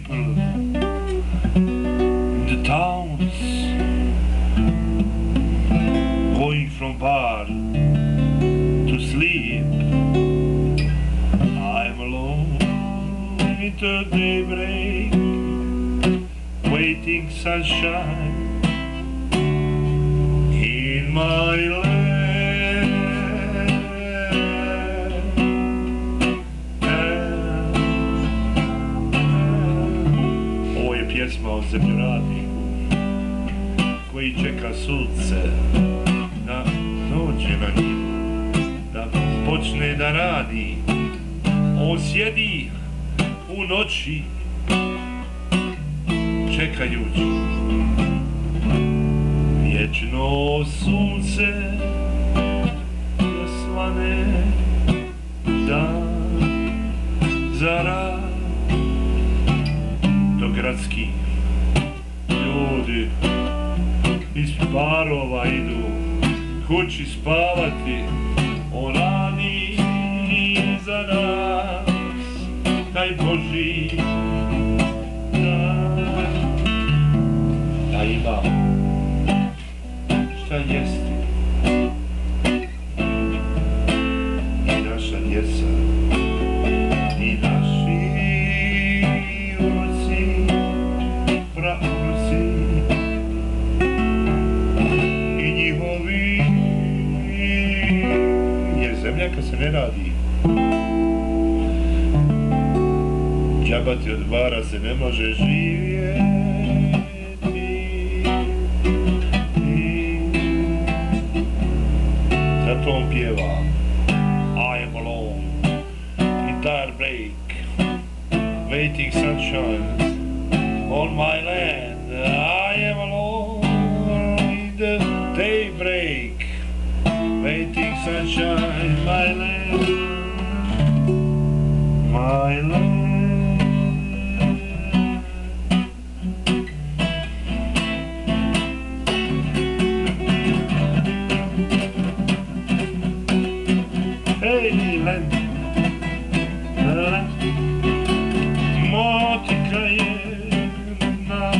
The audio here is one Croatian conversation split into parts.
people in the towns going from bar to sleep. I'm alone in the daybreak, waiting sunshine in my land. Ovo je pjesma o zemljoradniku koji čeka sunce da dođe na njim, da počne da radi. On sjedi u noći čekajući vječno sunce da svane dan za rad. Dok gradski ljudi iz barova idu kući spavati, on radi za nas taj Božji dan, da ima šta jesti i naša djeca i naši unuci, praunuci i njihovi, jer zemlja kad se ne radi, džabati od bara se ne može živjeti. Zato on pjeva I am alone, guitar break, waiting sunshine on my land. I am alone in the daybreak, waiting sunshine, my land, my land. Hey, land, land, motika je nas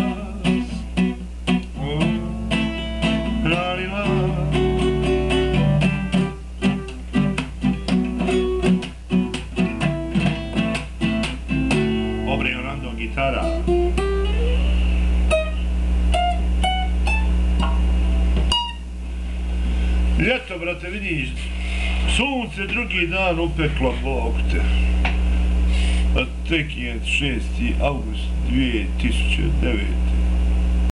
ranila. Obrio random gitara. Ljeto, brate, vidiš, sunce drugi dan upeklo, Bog te. A tek je 6. august 2009.